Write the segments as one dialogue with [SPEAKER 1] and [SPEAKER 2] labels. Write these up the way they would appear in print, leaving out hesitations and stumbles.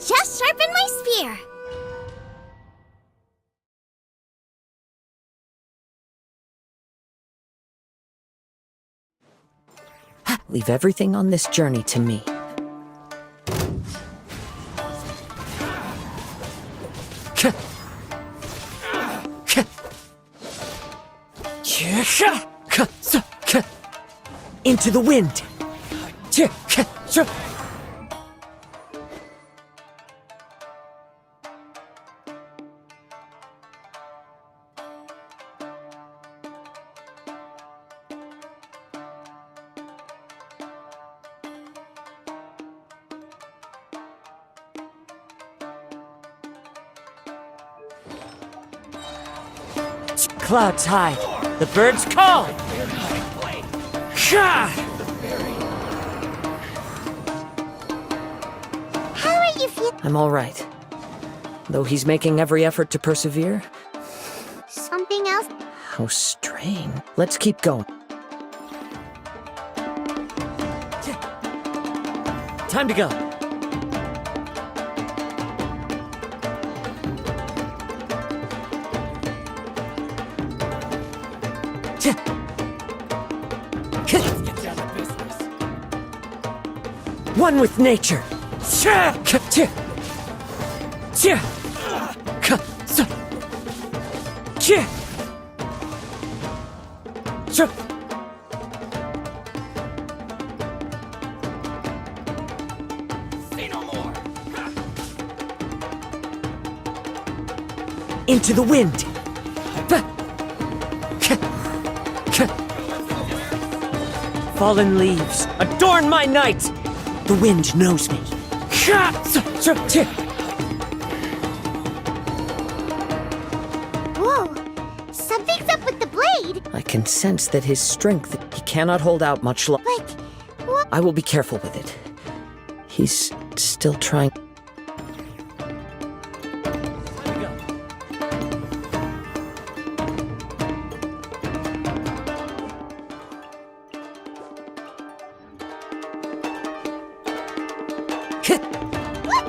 [SPEAKER 1] just sharpened my spear.
[SPEAKER 2] Leave everything on this journey to me. Into the wind! Clouds high. The birds call.
[SPEAKER 1] How are you feeling?
[SPEAKER 2] I'm all right. Though he's making every effort to persevere.
[SPEAKER 1] Something else?
[SPEAKER 2] How strange. Let's keep going. Time to go. One with nature.
[SPEAKER 3] Say no more.
[SPEAKER 2] Into the wind. Fallen leaves, adorn my night! The wind knows me.
[SPEAKER 1] Whoa, something's up with the blade.
[SPEAKER 2] I can sense that his strength, he cannot hold out much longer.
[SPEAKER 1] But what?
[SPEAKER 2] I will be careful with it. He's still trying.
[SPEAKER 1] Look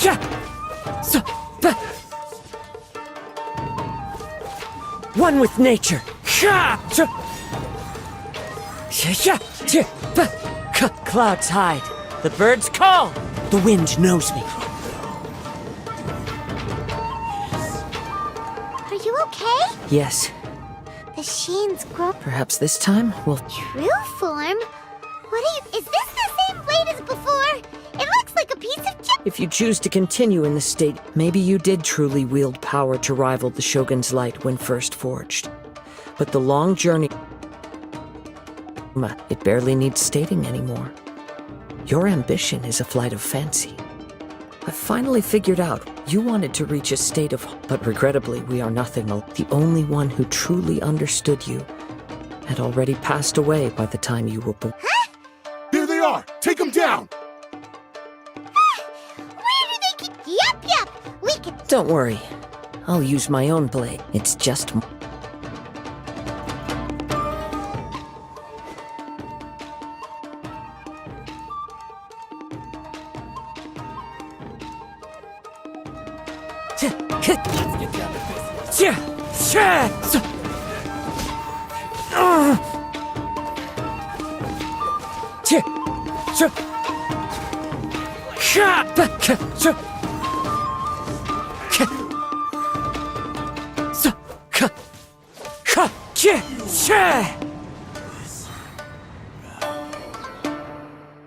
[SPEAKER 1] out! Ambush!
[SPEAKER 2] One with nature. Clouds hide. The birds call. The wind knows me.
[SPEAKER 1] Are you okay?
[SPEAKER 2] Yes,
[SPEAKER 1] The sheens grow
[SPEAKER 2] perhaps this time we'll...
[SPEAKER 1] true form. What are you? Is this the same blade as before? It looks like a piece of chip.
[SPEAKER 2] If you choose to continue in this state, maybe you did truly wield power to rival the Shogun's light when first forged. But the long journey... It barely needs stating anymore. Your ambition is a flight of fancy. I've finally figured out you wanted to reach a state of... But regrettably, we are nothing. The only one who truly understood you had already passed away by the time you were born.
[SPEAKER 4] There they are! Take them down!
[SPEAKER 1] Where do they keep? Yep. We can.
[SPEAKER 2] Don't worry. I'll use my own blade. It's just...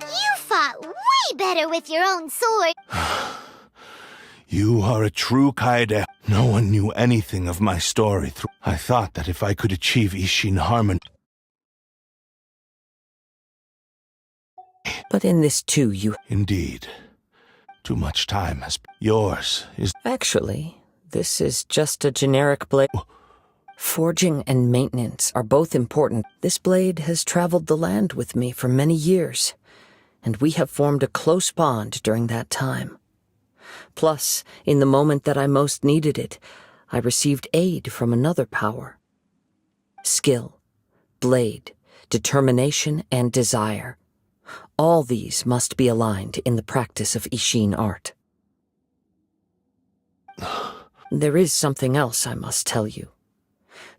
[SPEAKER 1] You fought way better with your own sword.
[SPEAKER 4] You are a true Kaede. No one knew anything of my story. I thought that if I could achieve Ishin harmony...
[SPEAKER 2] But in this too, you...
[SPEAKER 4] Indeed. Too much time has... Yours is...
[SPEAKER 2] Actually, this is just a generic blade. Forging and maintenance are both important. This blade has traveled the land with me for many years, and we have formed a close bond during that time. Plus, in the moment that I most needed it, I received aid from another power. Skill, blade, determination, and desire. All these must be aligned in the practice of Ishin art. There is something else I must tell you.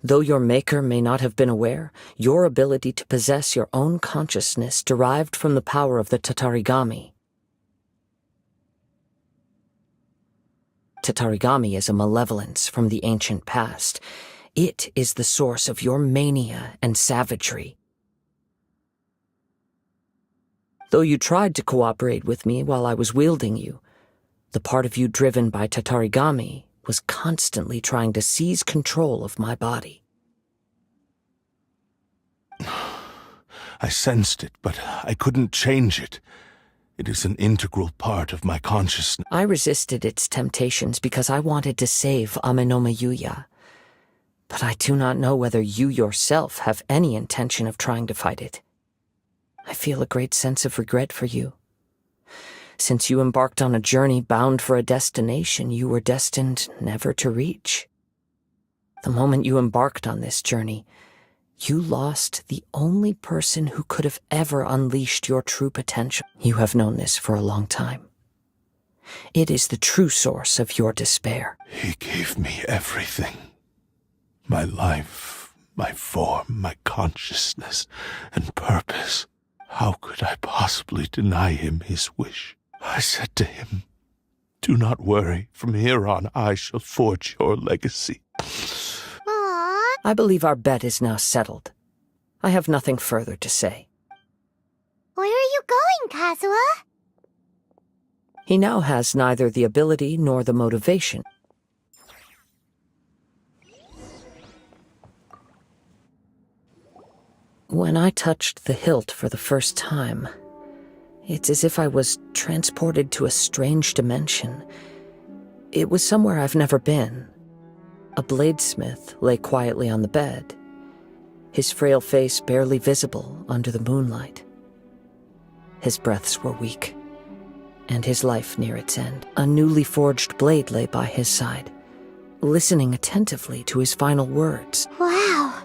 [SPEAKER 2] Though your maker may not have been aware, your ability to possess your own consciousness derived from the power of the Tatarigami. Tatarigami is a malevolence from the ancient past. It is the source of your mania and savagery. Though you tried to cooperate with me while I was wielding you, the part of you driven by Tatarigami was constantly trying to seize control of my body.
[SPEAKER 4] I sensed it, but I couldn't change it. It is an integral part of my consciousness.
[SPEAKER 2] I resisted its temptations because I wanted to save Amenoma Yuya. But I do not know whether you yourself have any intention of trying to fight it. I feel a great sense of regret for you. Since you embarked on a journey bound for a destination you were destined never to reach. The moment you embarked on this journey, you lost the only person who could have ever unleashed your true potential. You have known this for a long time. It is the true source of your despair.
[SPEAKER 4] He gave me everything. My life, my form, my consciousness, and purpose. How could I possibly deny him his wish? I said to him, "Do not worry. From here on, I shall forge your legacy."
[SPEAKER 1] Aww.
[SPEAKER 2] I believe our bet is now settled. I have nothing further to say.
[SPEAKER 1] Where are you going, Kazuha?
[SPEAKER 2] He now has neither the ability nor the motivation. When I touched the hilt for the first time, it's as if I was transported to a strange dimension. It was somewhere I've never been. A bladesmith lay quietly on the bed, his frail face barely visible under the moonlight. His breaths were weak, and his life near its end. A newly forged blade lay by his side, listening attentively to his final words.
[SPEAKER 1] Wow.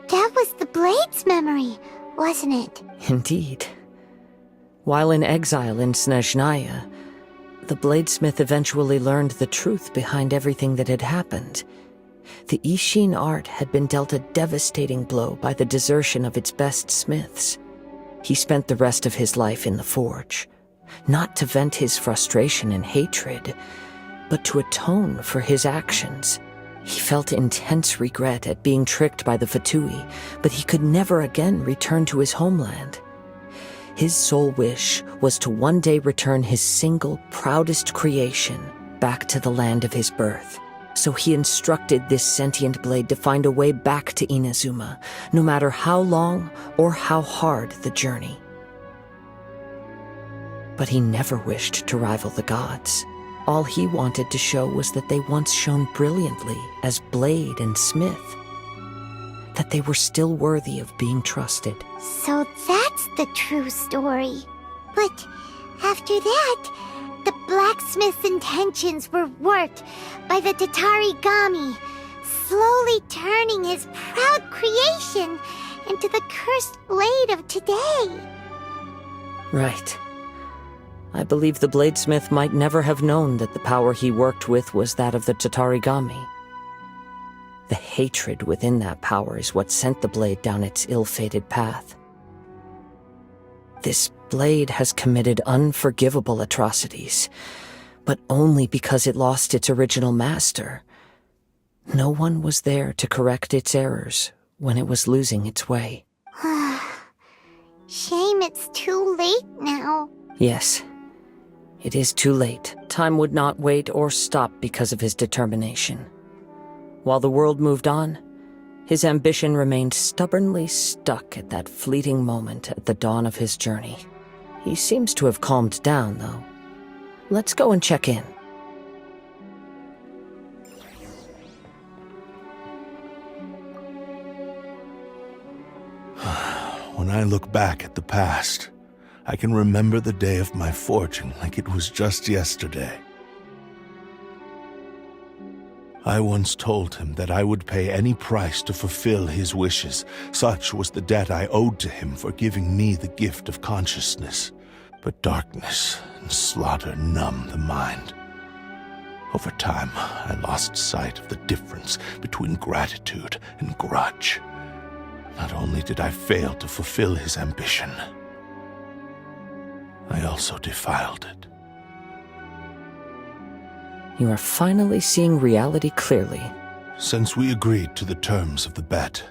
[SPEAKER 1] That was the Blade's memory, wasn't it?
[SPEAKER 2] Indeed. While in exile in Snezhnaya, the bladesmith eventually learned the truth behind everything that had happened. The Ishin art had been dealt a devastating blow by the desertion of its best smiths. He spent the rest of his life in the forge, not to vent his frustration and hatred, but to atone for his actions. He felt intense regret at being tricked by the Fatui, but he could never again return to his homeland. His sole wish was to one day return his single, proudest creation back to the land of his birth. So he instructed this sentient blade to find a way back to Inazuma, no matter how long or how hard the journey. But he never wished to rival the gods. All he wanted to show was that they once shone brilliantly as blade and smith, that they were still worthy of being trusted.
[SPEAKER 1] So that's the true story. But after that, the blacksmith's intentions were warped by the Tatarigami, slowly turning his proud creation into the cursed blade of today.
[SPEAKER 2] Right. I believe the bladesmith might never have known that the power he worked with was that of the Tatarigami. The hatred within that power is what sent the blade down its ill-fated path. This blade has committed unforgivable atrocities, but only because it lost its original master. No one was there to correct its errors when it was losing its way.
[SPEAKER 1] Shame it's too late now.
[SPEAKER 2] Yes, it is too late. Time would not wait or stop because of his determination. While the world moved on, his ambition remained stubbornly stuck at that fleeting moment at the dawn of his journey. He seems to have calmed down, though. Let's go and check in.
[SPEAKER 4] When I look back at the past, I can remember the day of my forging like it was just yesterday. I once told him that I would pay any price to fulfill his wishes. Such was the debt I owed to him for giving me the gift of consciousness. But darkness and slaughter numb the mind. Over time, I lost sight of the difference between gratitude and grudge. Not only did I fail to fulfill his ambition, I also defiled it.
[SPEAKER 2] You are finally seeing reality clearly.
[SPEAKER 4] Since we agreed to the terms of the bet,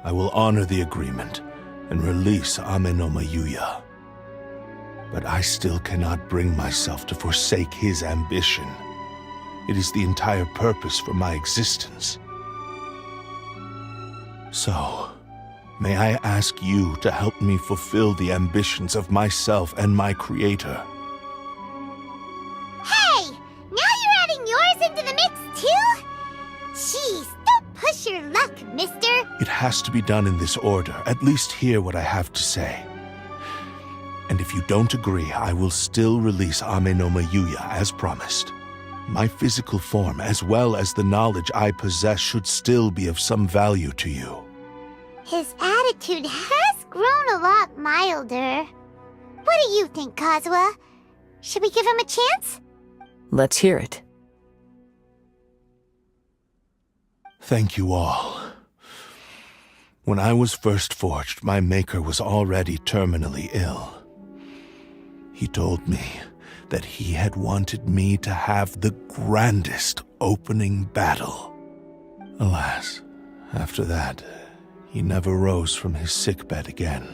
[SPEAKER 4] I will honor the agreement and release Ame-no Mayuya. But I still cannot bring myself to forsake his ambition. It is the entire purpose for my existence. So, may I ask you to help me fulfill the ambitions of myself and my creator?
[SPEAKER 1] Hey! Now you're adding yours into the mix, too? Jeez, don't push your luck, mister.
[SPEAKER 4] It has to be done in this order. At least hear what I have to say. And if you don't agree, I will still release Ame-no Mayuya as promised. My physical form, as well as the knowledge I possess, should still be of some value to you.
[SPEAKER 1] His attitude has grown a lot milder. What do you think, Kazuha? Should we give him a chance?
[SPEAKER 2] Let's hear it.
[SPEAKER 4] Thank you all. When I was first forged, my maker was already terminally ill. He told me that he had wanted me to have the grandest opening battle. Alas, after that, he never rose from his sickbed again.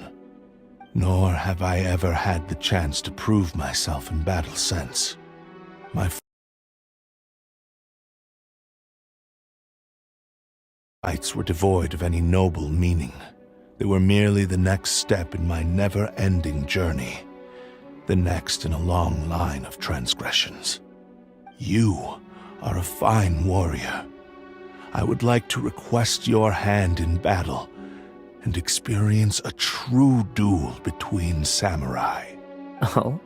[SPEAKER 4] Nor have I ever had the chance to prove myself in battle since. My fights were devoid of any noble meaning. They were merely the next step in my never-ending journey. The next in a long line of transgressions. You are a fine warrior. I would like to request your hand in battle and experience a true duel between samurai.
[SPEAKER 2] Oh?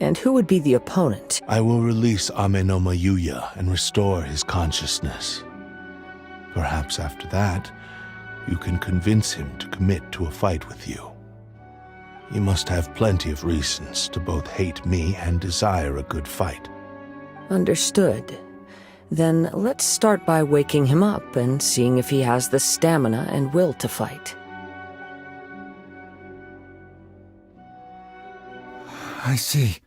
[SPEAKER 2] And who would be the opponent?
[SPEAKER 4] I will release Ame-no Mayuya and restore his consciousness. Perhaps after that, you can convince him to commit to a fight with you. You must have plenty of reasons to both hate me and desire a good fight.
[SPEAKER 2] Understood. Then let's start by waking him up and seeing if he has the stamina and will to fight.
[SPEAKER 5] I see.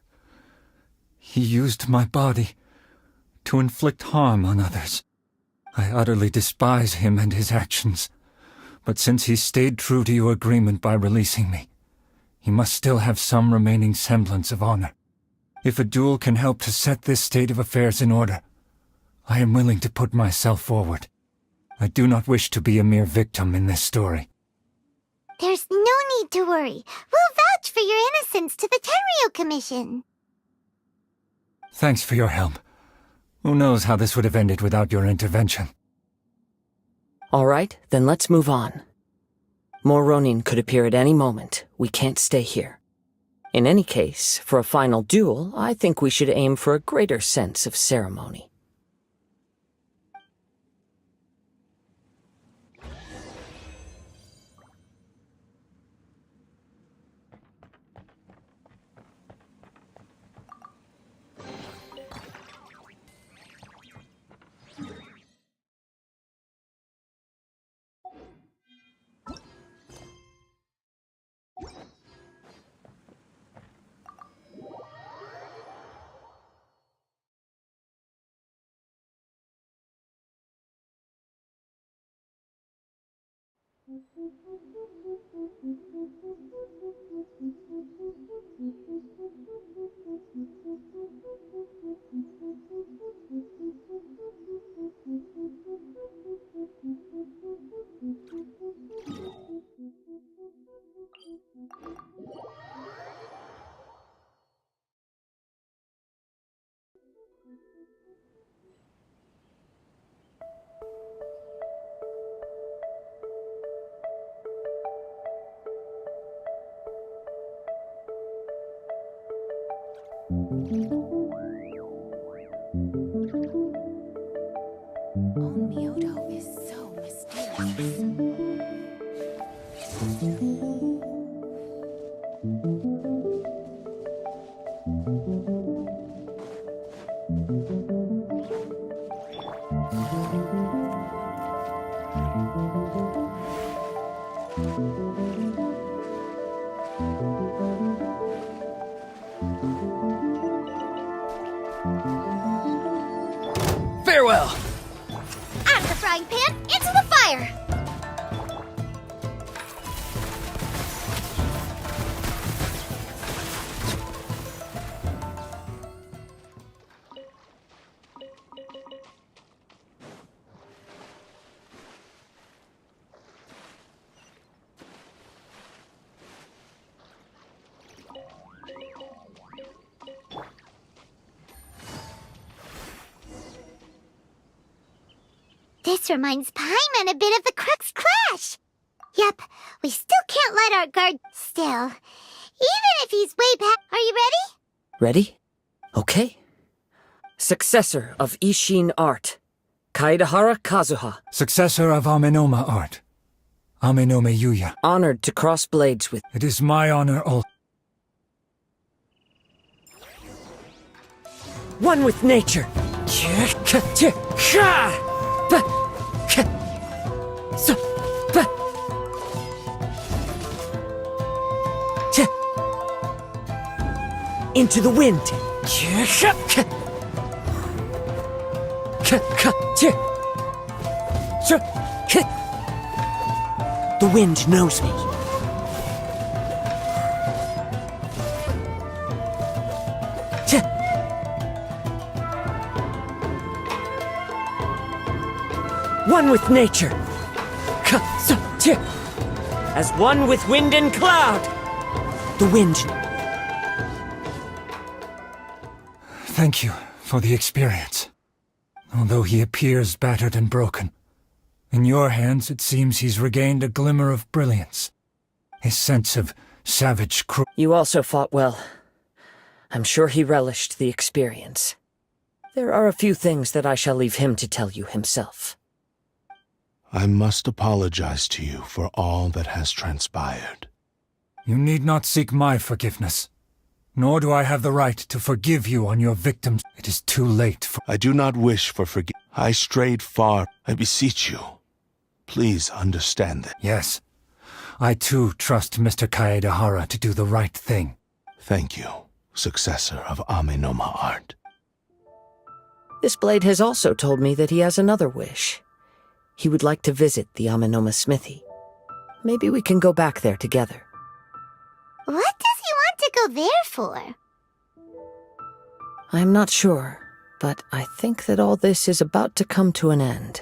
[SPEAKER 5] He used my body to inflict harm on others. I utterly despise him and his actions. But since he stayed true to your agreement by releasing me, he must still have some remaining semblance of honor. If a duel can help to set this state of affairs in order, I am willing to put myself forward. I do not wish to be a mere victim in this story.
[SPEAKER 1] There's no need to worry. We'll vouch for your innocence to the Tenryu Commission.
[SPEAKER 5] Thanks for your help. Who knows how this would have ended without your intervention?
[SPEAKER 2] All right, then let's move on. More Ronin could appear at any moment. We can't stay here. In any case, for a final duel, I think we should aim for a greater sense of ceremony.
[SPEAKER 1] Myoto is so mysterious.
[SPEAKER 3] Farewell!
[SPEAKER 1] Out of the frying pan, into the fire! This reminds Paimon a bit of the Crux Clash. Yep, we still can't let our guard still. Even if he's way back. Are you ready?
[SPEAKER 2] Ready? Okay. Successor of Ishin art, Kaedahara Kazuha.
[SPEAKER 5] Successor of Amenoma art, Amenome Yuya.
[SPEAKER 2] Honored to cross blades with...
[SPEAKER 5] It is my honor also.
[SPEAKER 2] One with nature. Into the wind. The wind knows me. One with nature. As one with wind and cloud. The wind.
[SPEAKER 5] Thank you for the experience. Although he appears battered and broken, in your hands it seems he's regained a glimmer of brilliance. His sense of savage cruelty.
[SPEAKER 2] You also fought well. I'm sure he relished the experience. There are a few things that I shall leave him to tell you himself.
[SPEAKER 4] I must apologize to you for all that has transpired.
[SPEAKER 5] You need not seek my forgiveness. Nor do I have the right to forgive you on your victims. It is too late for...
[SPEAKER 4] I do not wish for forgiveness. I strayed far. I beseech you. Please understand that.
[SPEAKER 5] Yes. I too trust Mr. Kaedahara to do the right thing.
[SPEAKER 4] Thank you, successor of Amenoma art.
[SPEAKER 2] This blade has also told me that he has another wish. He would like to visit the Amenoma smithy. Maybe we can go back there together.
[SPEAKER 1] What does he want to go there for?
[SPEAKER 2] I'm not sure, but I think that all this is about to come to an end.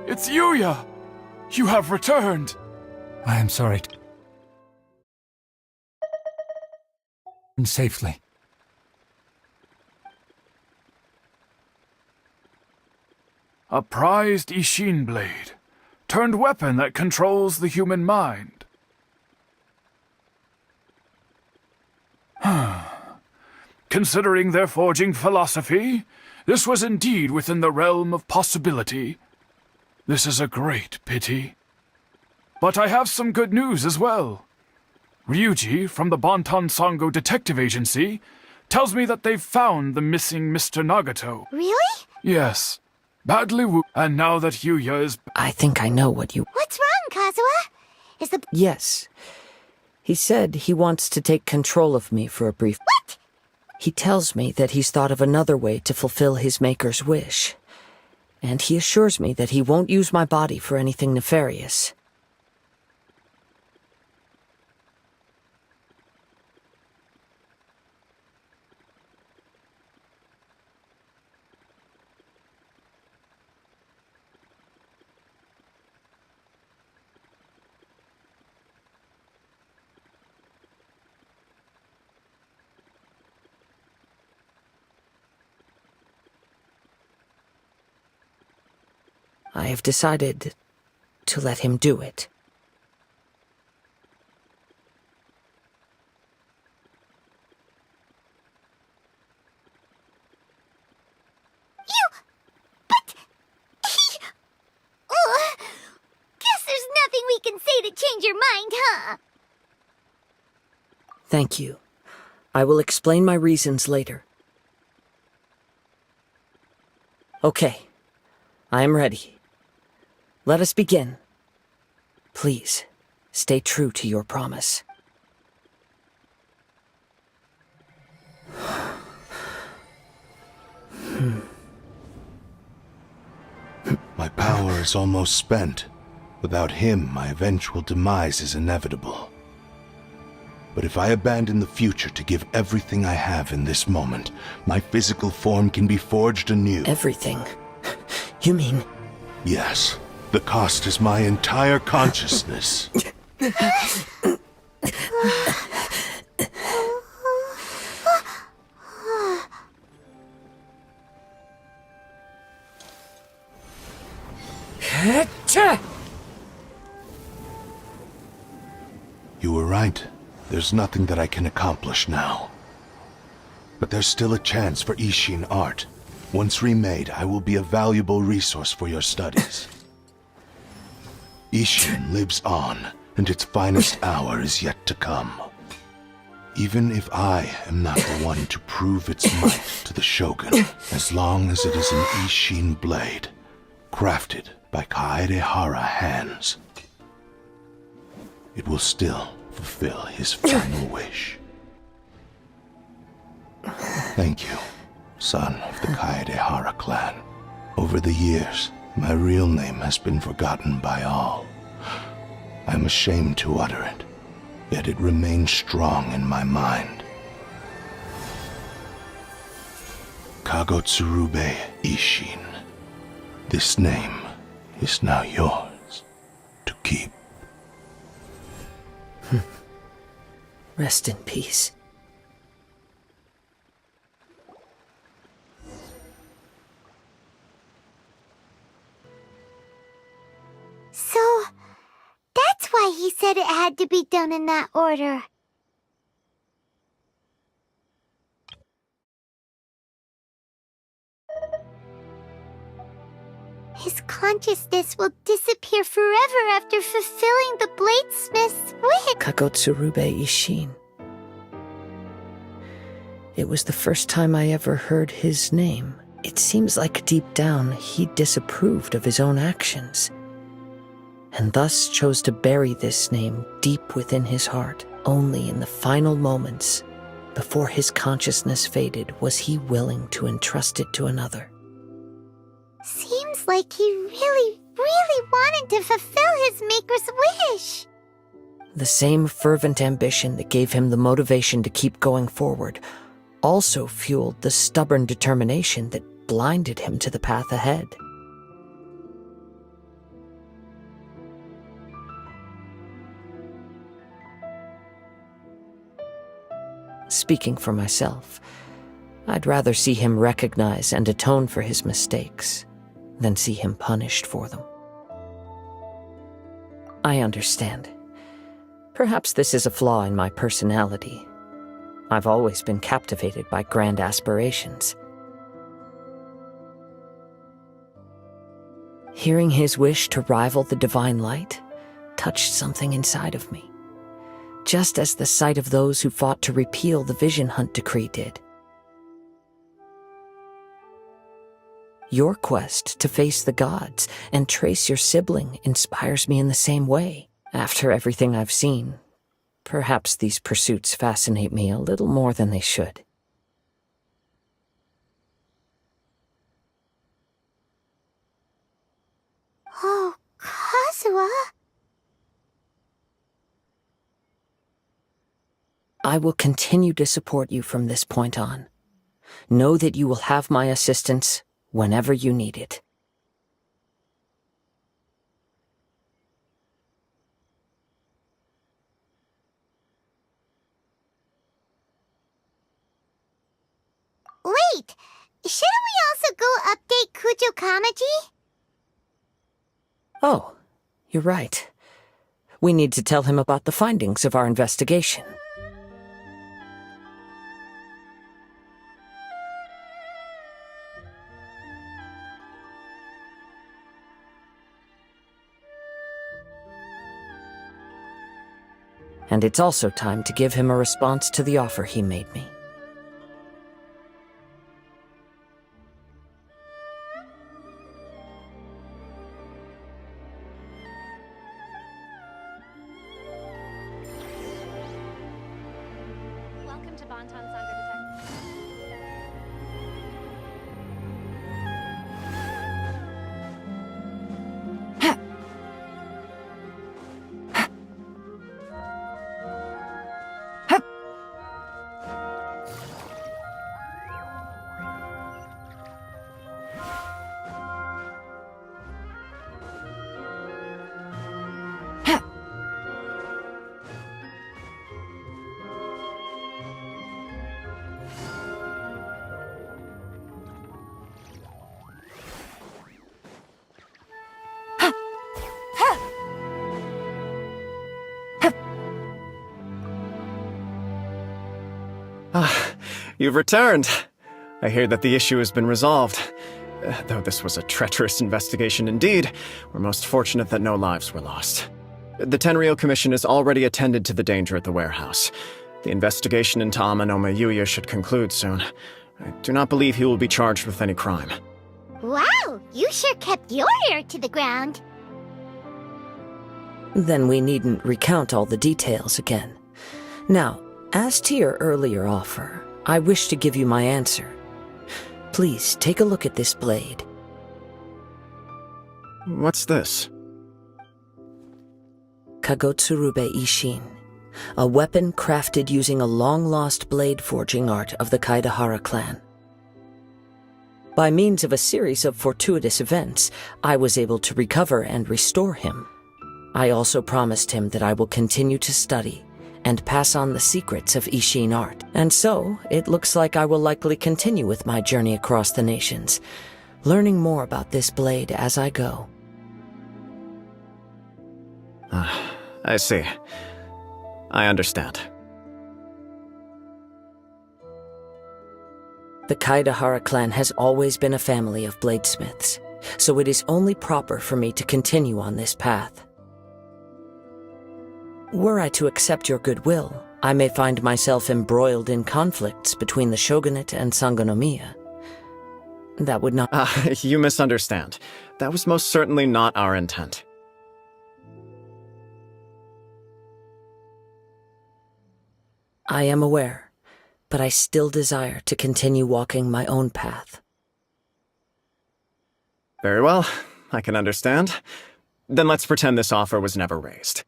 [SPEAKER 6] It's Yuya! You have returned!
[SPEAKER 5] I am sorry. Safely.
[SPEAKER 6] A prized Ishin blade, turned weapon that controls the human mind. Considering their forging philosophy, this was indeed within the realm of possibility. This is a great pity. But I have some good news as well. Ryuji, from the Bonton Sango Detective Agency, tells me that they've found the missing Mr. Nagato.
[SPEAKER 1] Really?
[SPEAKER 6] Yes. Badly and now that Yuya is...
[SPEAKER 2] I think I know what you...
[SPEAKER 1] What's wrong, Kazuha? Is the...
[SPEAKER 2] Yes. He said he wants to take control of me for a brief...
[SPEAKER 1] What?
[SPEAKER 2] He tells me that he's thought of another way to fulfill his maker's wish. And he assures me that he won't use my body for anything nefarious. I have decided to let him do it.
[SPEAKER 1] Guess there's nothing we can say to change your mind, huh?
[SPEAKER 2] Thank you. I will explain my reasons later. Okay. I am ready. Let us begin. Please, stay true to your promise.
[SPEAKER 4] My power is almost spent. Without him, my eventual demise is inevitable. But if I abandon the future to give everything I have in this moment, my physical form can be forged anew.
[SPEAKER 2] Everything? You mean...
[SPEAKER 4] Yes. The cost is my entire consciousness. You were right. There's nothing that I can accomplish now. But there's still a chance for Ishin art. Once remade, I will be a valuable resource for your studies. Ishin lives on, and its finest hour is yet to come. Even if I am not the one to prove its might to the Shogun, as long as it is an Ishin blade, crafted by Kaedehara hands, it will still fulfill his final wish. Thank you, son of the Kaedehara clan. Over the years, my real name has been forgotten by all. I'm ashamed to utter it, yet it remains strong in my mind. Kagotsurube Ishin. This name is now yours to keep.
[SPEAKER 2] Rest in peace.
[SPEAKER 1] So, that's why he said it had to be done in that order. his consciousness will disappear forever after fulfilling the bladesmith's wish.
[SPEAKER 2] Kagotsurube Ishin. It was the first time I ever heard his name. It seems like deep down he disapproved of his own actions, and thus chose to bury this name deep within his heart. Only in the final moments, before his consciousness faded, was he willing to entrust it to another.
[SPEAKER 1] Seems like he really wanted to fulfill his maker's wish.
[SPEAKER 2] The same fervent ambition that gave him the motivation to keep going forward also fueled the stubborn determination that blinded him to the path ahead. Speaking for myself, I'd rather see him recognize and atone for his mistakes than see him punished for them. I understand. Perhaps this is a flaw in my personality. I've always been captivated by grand aspirations. Hearing his wish to rival the divine light touched something inside of me, just as the sight of those who fought to repeal the Vision Hunt decree did. Your quest to face the gods and trace your sibling inspires me in the same way. After everything I've seen, perhaps these pursuits fascinate me a little more than they should.
[SPEAKER 1] Oh, Kazuha.
[SPEAKER 2] I will continue to support you from this point on. Know that you will have my assistance whenever you need it.
[SPEAKER 1] Wait, shouldn't we also go update Kujo Kamaji?
[SPEAKER 2] Oh, you're right. We need to tell him about the findings of our investigation. And it's also time to give him a response to the offer he made me.
[SPEAKER 7] Welcome to Bonton Saga Detective.
[SPEAKER 8] You've returned. I hear that the issue has been resolved. Though this was a treacherous investigation indeed, we're most fortunate that no lives were lost. The Tenryou Commission has already attended to the danger at the warehouse. The investigation into Amanome Yuya should conclude soon. I do not believe he will be charged with any crime.
[SPEAKER 1] Wow, you sure kept your ear to the ground.
[SPEAKER 2] Then we needn't recount all the details again. Now, as to your earlier offer, I wish to give you my answer. Please take a look at this blade.
[SPEAKER 8] What's this?
[SPEAKER 2] Kagotsurube Ishin, a weapon crafted using a long-lost blade forging art of the Kaidahara clan. By means of a series of fortuitous events, I was able to recover and restore him. I also promised him that I will continue to study and pass on the secrets of Ishin art. And so, it looks like I will likely continue with my journey across the nations, learning more about this blade as I go.
[SPEAKER 8] I see. I understand.
[SPEAKER 2] The Kaidahara clan has always been a family of bladesmiths, so it is only proper for me to continue on this path. Were I to accept your goodwill, I may find myself embroiled in conflicts between the shogunate and Sangonomiya. That would not—
[SPEAKER 8] You misunderstand. That was most certainly not our intent.
[SPEAKER 2] I am aware, but I still desire to continue walking my own path.
[SPEAKER 8] Very well, I can understand. Then let's pretend this offer was never raised.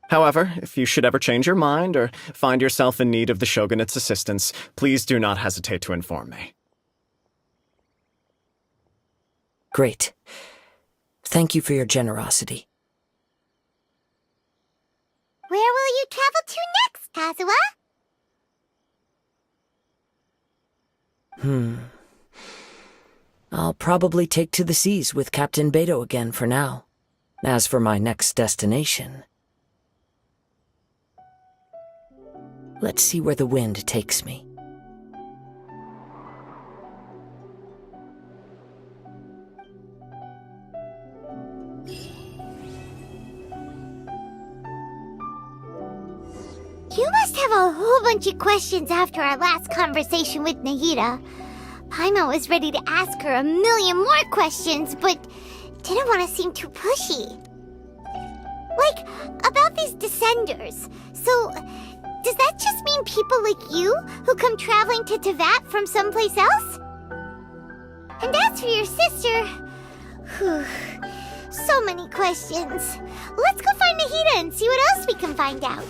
[SPEAKER 8] However, if you should ever change your mind or find yourself in need of the Shogunate's assistance, please do not hesitate to inform me.
[SPEAKER 2] Great. Thank you for your generosity.
[SPEAKER 1] Where will you travel to next, Kazuha?
[SPEAKER 2] I'll probably take to the seas with Captain Beto again for now. As for my next destination, let's see where the wind takes me.
[SPEAKER 1] You must have a whole bunch of questions after our last conversation with Nahida. Paimon was ready to ask her a million more questions, but didn't want to seem too pushy. Like, about these Descenders. So, does that just mean people like you who come traveling to Teyvat from someplace else? And as for your sister... Whew, so many questions. Let's go find Nahida and see what else we can find out.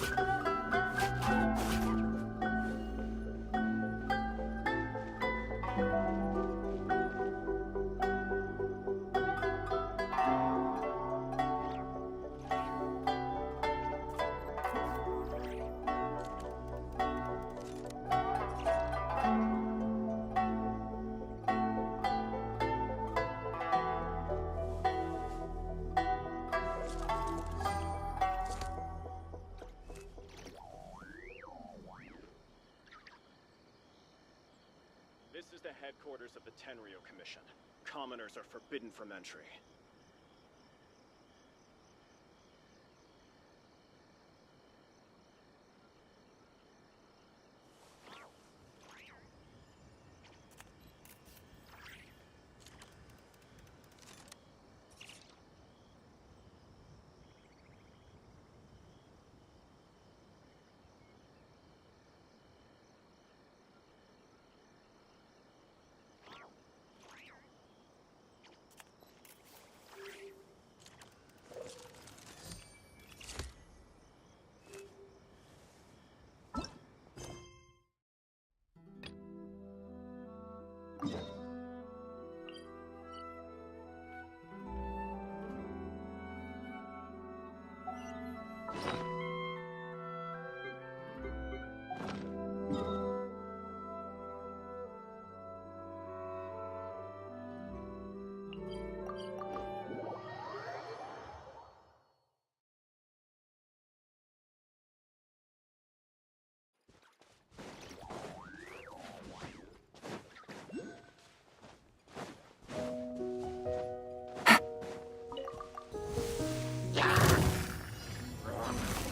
[SPEAKER 8] This is the headquarters of the Tenryo Commission. Commoners are forbidden from entry.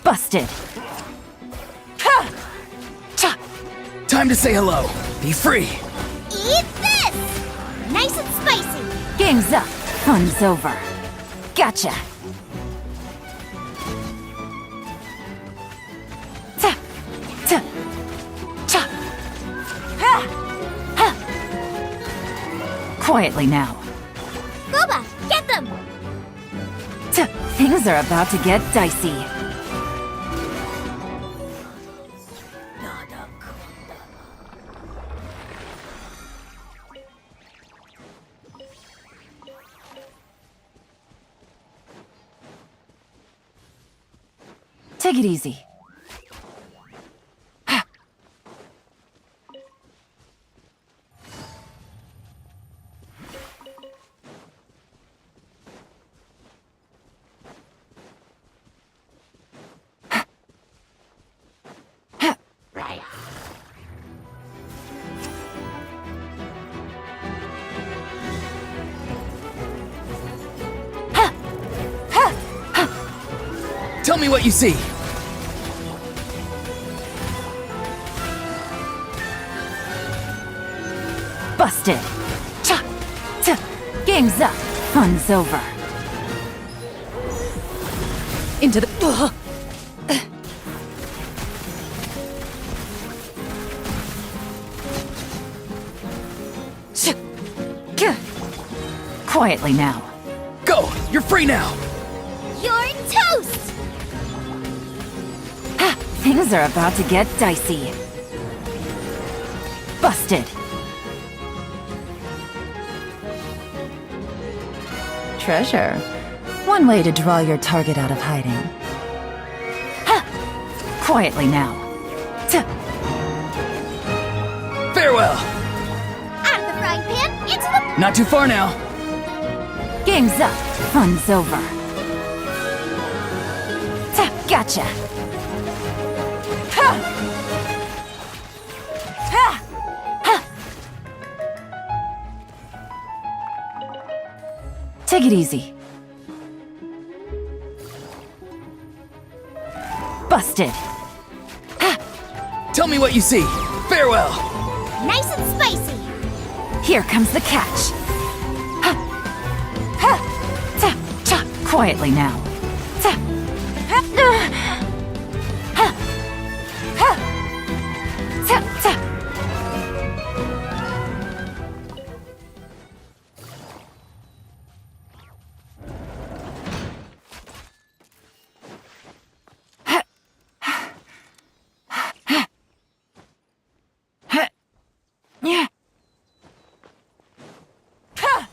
[SPEAKER 9] Busted.
[SPEAKER 3] Time to say hello. Be free.
[SPEAKER 1] Eat this! Nice and spicy!
[SPEAKER 9] Game's up. Fun's over. Gotcha. Ta. Ta. Ta. Ha. Ha. Quietly now.
[SPEAKER 1] Boba, get them!
[SPEAKER 9] Ta. Things are about to get dicey. Take it easy.
[SPEAKER 3] Tell me what you see.
[SPEAKER 9] Busted. Cha! Ta! Game's up. Fun's over.
[SPEAKER 2] Into the.
[SPEAKER 9] Quietly now.
[SPEAKER 3] Go! You're free now!
[SPEAKER 1] You're toast!
[SPEAKER 9] Ha! Things are about to get dicey. Busted. Treasure. One way to draw your target out of hiding. Ha! Quietly now. Ta!
[SPEAKER 3] Farewell!
[SPEAKER 1] Out of the frying pan, into the...
[SPEAKER 3] Not too far now.
[SPEAKER 9] Game's up. Fun's over. Ta! Gotcha. Ha! Ha! Ha! Take it easy. Busted. Ha!
[SPEAKER 3] Tell me what you see. Farewell!
[SPEAKER 1] Nice and spicy.
[SPEAKER 9] Here comes the catch. Ha! Ha! Ta! Cha! Quietly now. Ta! Ha! Ha! Ha! Ta! Ta! Yeah. Ha!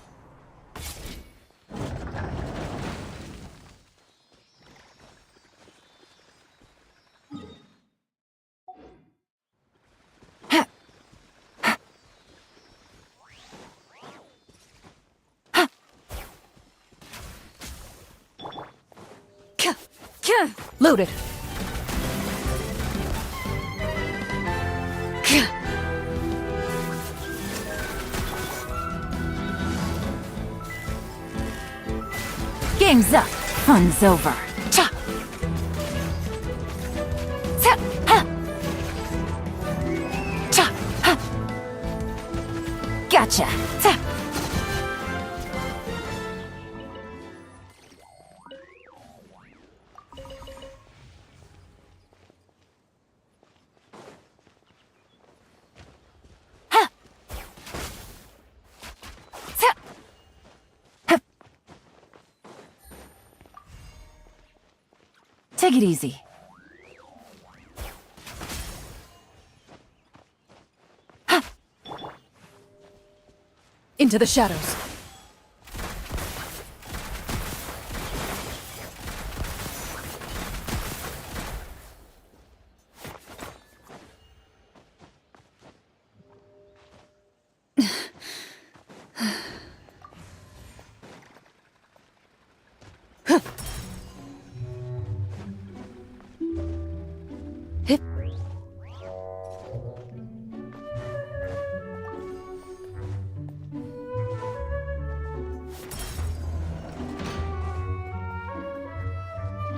[SPEAKER 9] Ha! Ha! Ha! Ka! Ka!
[SPEAKER 2] Loaded.
[SPEAKER 9] Ka! Game's up. Fun's over. Cha! Ta! Ha! Cha! Ha! Gotcha. Ta! Ha! Ta! Ha! Take it easy. Ha!
[SPEAKER 2] Into the shadows. Hip.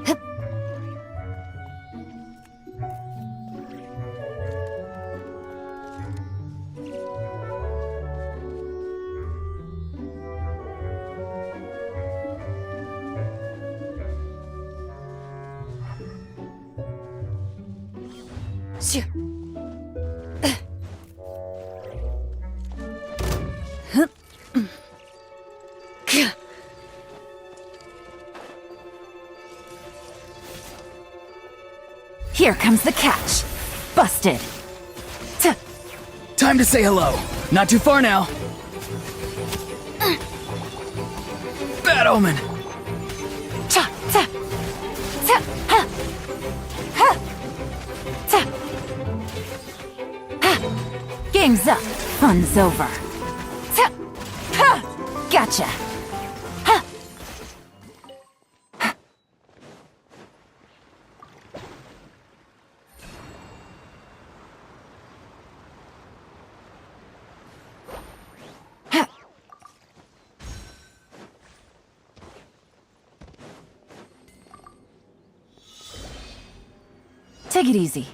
[SPEAKER 2] Hip. Shoo. Huh. Gah. Here comes the catch. Busted. Ta!
[SPEAKER 3] Time to say hello. Not too far now. Bad omen.
[SPEAKER 9] Cha! Ta! Ta! Ha! Ha! Ta! Ha! Game's up. Fun's over. Ta! Ha! Gotcha. Ha! Ha! Ha! Take it easy.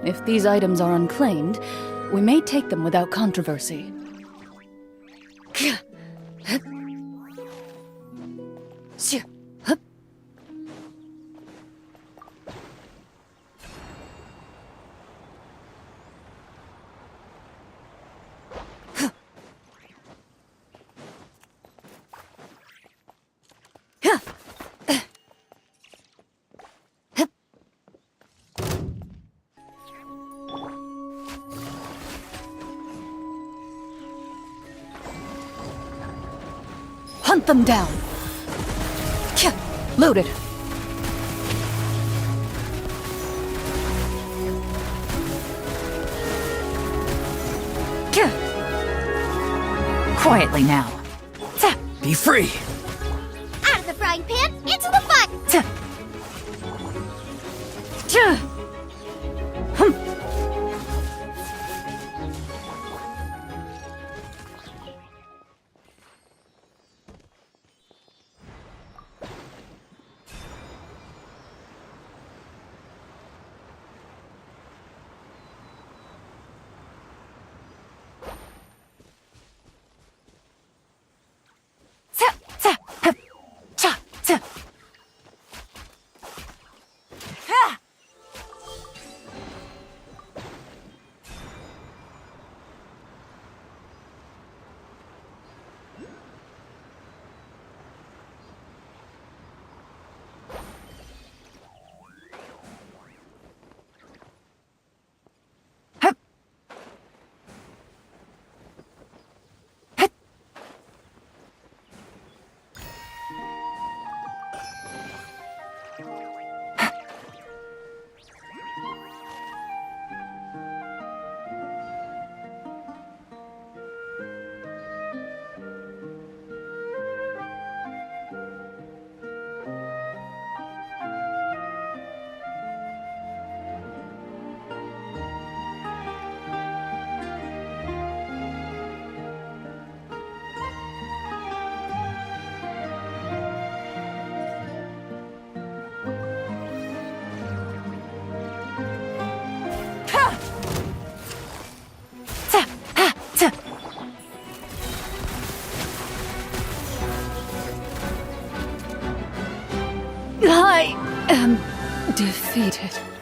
[SPEAKER 10] If these items are unclaimed, we may take them without controversy. Hunt them down. Loaded.
[SPEAKER 9] Quietly now.
[SPEAKER 3] Be free!
[SPEAKER 1] Out of the frying pan, into the fire!
[SPEAKER 10] I am defeated.